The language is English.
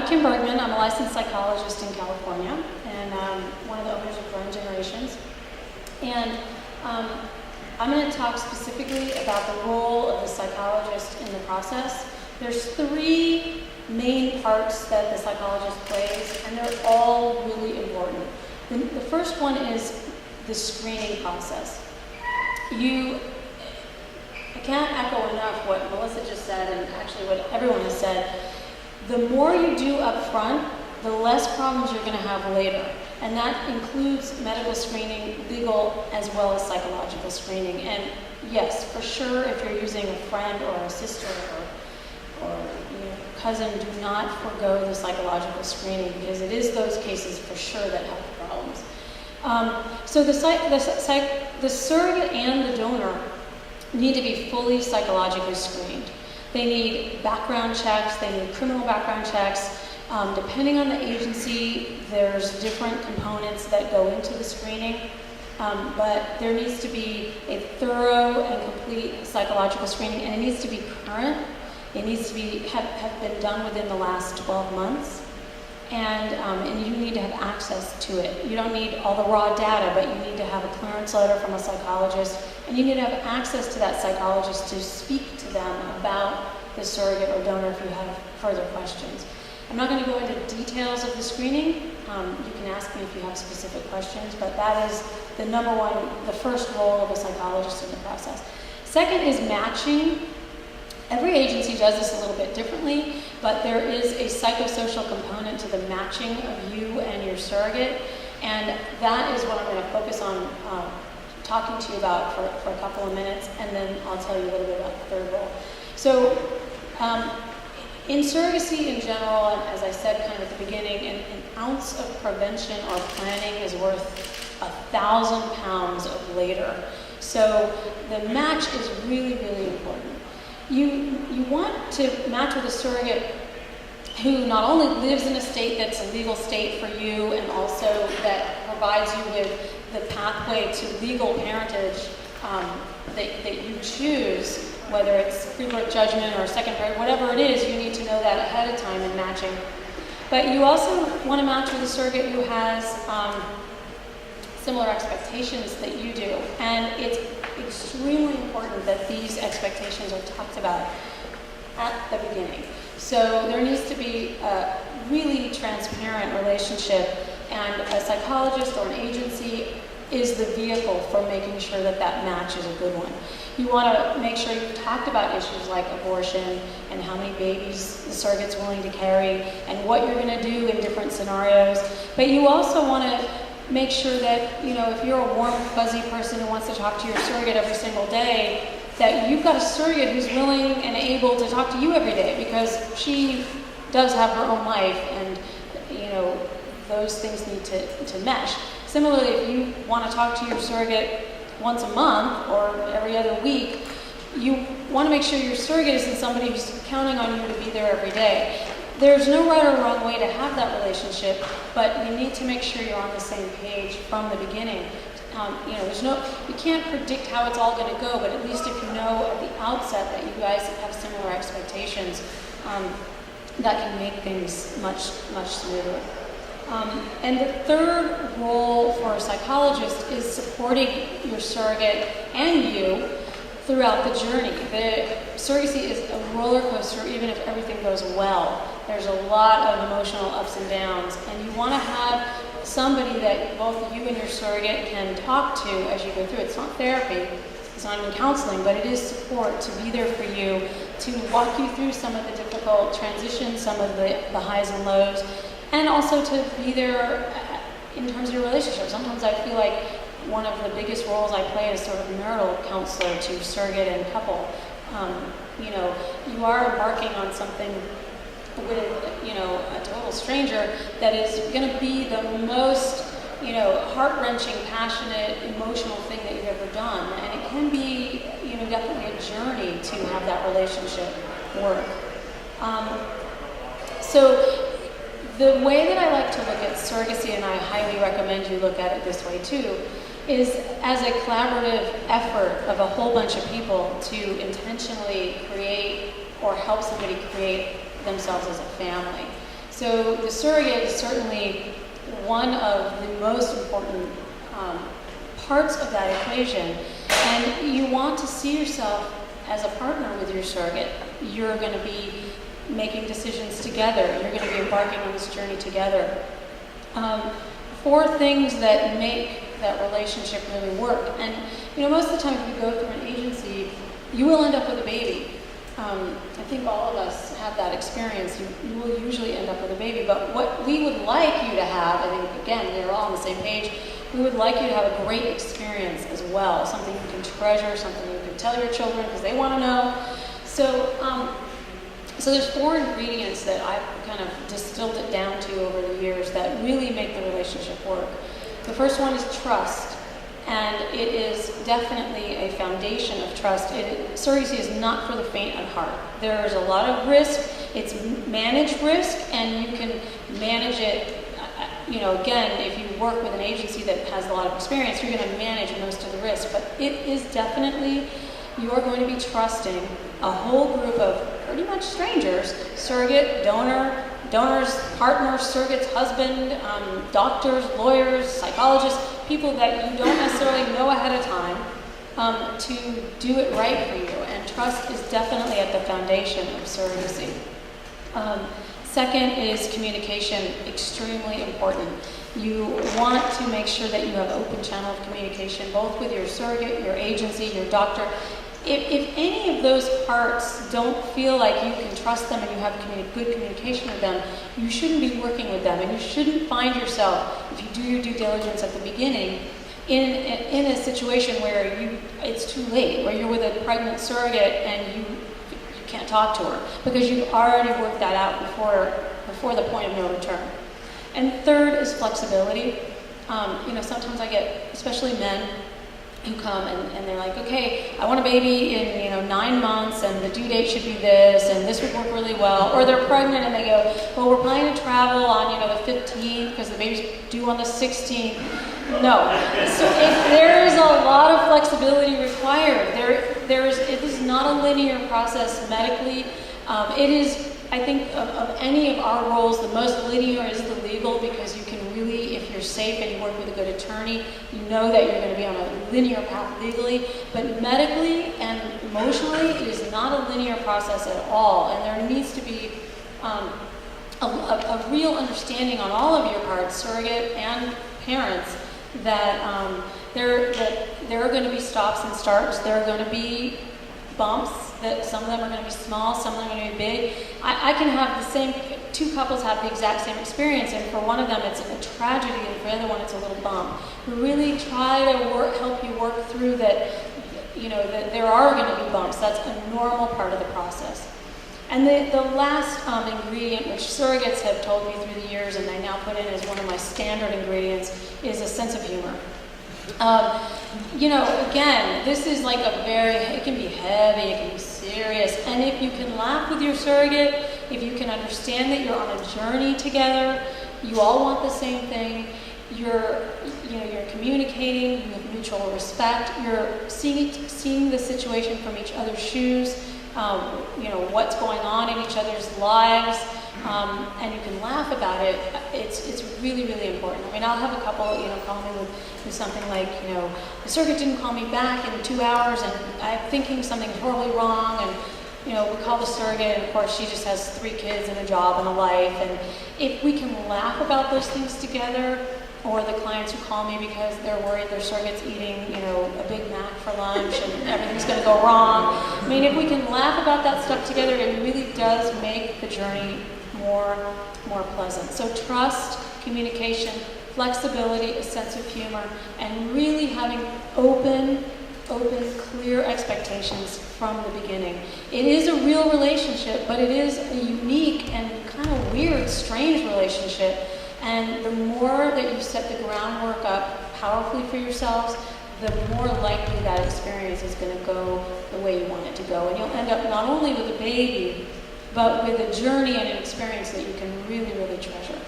I'm Kim Bergman. I'm a licensed psychologist in California, and one of the owners of Grown Generations. And I'm going to talk specifically about the role of the psychologist in the process. There's 3 main parts that the psychologist plays, and they're all really important. The first one is the screening process. I can't echo enough what Melissa just said, and actually what everyone has said. The more you do up front, the less problems you're going to have later. And that includes medical screening, legal, as well as psychological screening. And yes, for sure, if you're using a friend or a sister or cousin, do not forego the psychological screening, because it is those cases for sure that have problems. So the surrogate and the donor need to be fully psychologically screened. They need background checks, they need criminal background checks. Depending on the agency, there's different components that go into the screening, but there needs to be a thorough and complete psychological screening, and it needs to be current. It needs to have been done within the last 12 months, and you need to have access to it. You don't need all the raw data, but you need to have a clearance letter from a psychologist, and you need to have access to that psychologist to speak to them about the surrogate or donor if you have further questions. I'm not going to go into details of the screening. You can ask me if you have specific questions, but that is the first role of a psychologist in the process. Second is matching. Every agency does this a little bit differently, but there is a psychosocial component to the matching of you and your surrogate, and that is what I'm going to focus on talking to you about for a couple of minutes, and then I'll tell you a little bit about the third role. So, in surrogacy in general, and as I said kind of at the beginning, an ounce of prevention or planning is worth 1,000 pounds of later. So the match is really, really important. You want to match with a surrogate who not only lives in a state that's a legal state for you, and also that provides you with the pathway to legal parentage that you choose, whether it's pre-birth judgment or second parent, whatever it is, you need to know that ahead of time in matching. But you also want to match with a surrogate who has similar expectations that you do. And it's extremely important that these expectations are talked about at the beginning. So there needs to be a really transparent relationship, and a psychologist or an agency is the vehicle for making sure that that match is a good one. You want to make sure you've talked about issues like abortion and how many babies the surrogate's willing to carry and what you're going to do in different scenarios. But you also want to make sure that, if you're a warm, fuzzy person who wants to talk to your surrogate every single day, that you've got a surrogate who's willing and able to talk to you every day, because she does have her own life, and those things need to mesh. Similarly, if you want to talk to your surrogate once a month or every other week, you want to make sure your surrogate isn't somebody who's counting on you to be there every day. There's no right or wrong way to have that relationship, but you need to make sure you're on the same page from the beginning. You can't predict how it's all going to go, but at least if you know at the outset that you guys have similar expectations, that can make things much, much smoother. And the third role for a psychologist is supporting your surrogate and you throughout the journey. The surrogacy is a roller coaster, even if everything goes well. There's a lot of emotional ups and downs, and you want to have somebody that both you and your surrogate can talk to as you go through. It's not therapy, it's not even counseling, but it is support to be there for you, to walk you through some of the difficult transitions, some of the highs and lows, and also to be there in terms of your relationship. Sometimes I feel like one of the biggest roles I play is sort of marital counselor to surrogate and couple. You are embarking on something with a total stranger that is going to be the most heart-wrenching, passionate, emotional thing that you've ever done, and it can be definitely a journey to have that relationship work. So the way that I like to look at surrogacy, and I highly recommend you look at it this way too, is as a collaborative effort of a whole bunch of people to intentionally create or help somebody create themselves as a family. So the surrogate is certainly one of the most important parts of that equation. And you want to see yourself as a partner with your surrogate. You're going to be making decisions together. You're going to be embarking on this journey together. 4 things that make that relationship really work. And most of the time if you go through an agency, you will end up with a baby. I think all of us have that experience. You will usually end up with a baby. But what we would like you to have, I think, again, we're all on the same page, we would like you to have a great experience as well, something you can treasure, something you can tell your children because they want to know. So there's 4 ingredients that I've kind of distilled it down to over the years that really make the relationship work. The first one is trust, and it is definitely a foundation of trust. Surrogacy is not for the faint of heart. There is a lot of risk. It's managed risk, and you can manage it. Again, if you work with an agency that has a lot of experience, you're going to manage most of the risk. But it is definitely, you are going to be trusting a whole group of pretty much strangers, surrogate, donor's partner, surrogate's husband, doctors, lawyers, psychologists, people that you don't necessarily know ahead of time to do it right for you. And trust is definitely at the foundation of surrogacy. Second is communication, extremely important. You want to make sure that you have open channel of communication, both with your surrogate, your agency, your doctor. If any of those parts don't feel like you can trust them and you have good communication with them, you shouldn't be working with them, and you shouldn't find yourself, if you do your due diligence at the beginning, in a situation where it's too late, where you're with a pregnant surrogate and you can't talk to her, because you've already worked that out before the point of no return. And third is flexibility. Sometimes I get, especially men, who come and they're like, okay, I want a baby in 9 months, and the due date should be this, and this would work really well. Or they're pregnant and they go, well, we're planning to travel on the 15th because the baby's due on the 16th. No. So there is a lot of flexibility required. It is not a linear process medically. It is, I think, of any of our roles, the most linear is the legal, because you can really, if you're safe and you work with a good attorney, you know that you're going to be on a linear path legally. But medically and emotionally, it is not a linear process at all. And there needs to be a real understanding on all of your parts, surrogate and parents, that there are going to be stops and starts. There are going to be bumps, that some of them are going to be small, some of them are going to be big. I can have the same, 2 couples have the exact same experience, and for one of them it's a tragedy, and for the other one it's a little bump. We really try to help you work through that, that there are going to be bumps. That's a normal part of the process. And the last ingredient, which surrogates have told me through the years, and I now put in as one of my standard ingredients, is a sense of humor. Again, this is like it can be heavy, it can be serious, and if you can laugh with your surrogate, if you can understand that you're on a journey together, you all want the same thing, you're communicating, you have mutual respect, you're seeing the situation from each other's shoes, what's going on in each other's lives, and you can laugh about it, it's really, really important. I mean, I'll have a couple, call me with something like, the surrogate didn't call me back in 2 hours, and I'm thinking something's horribly wrong, and, we call the surrogate, and of course she just has 3 kids and a job and a life, and if we can laugh about those things together, or the clients who call me because they're worried their surrogate's eating, a Big Mac for lunch and everything's going to go wrong. I mean, if we can laugh about that stuff together, it really does make the journey more pleasant. So trust, communication, flexibility, a sense of humor, and really having open, clear expectations from the beginning. It is a real relationship, but it is a unique and kind of weird, strange relationship. And the more that you set the groundwork up powerfully for yourselves, the more likely that experience is going to go the way you want it to go. And you'll end up not only with a baby, but with a journey and an experience that you can really, really treasure.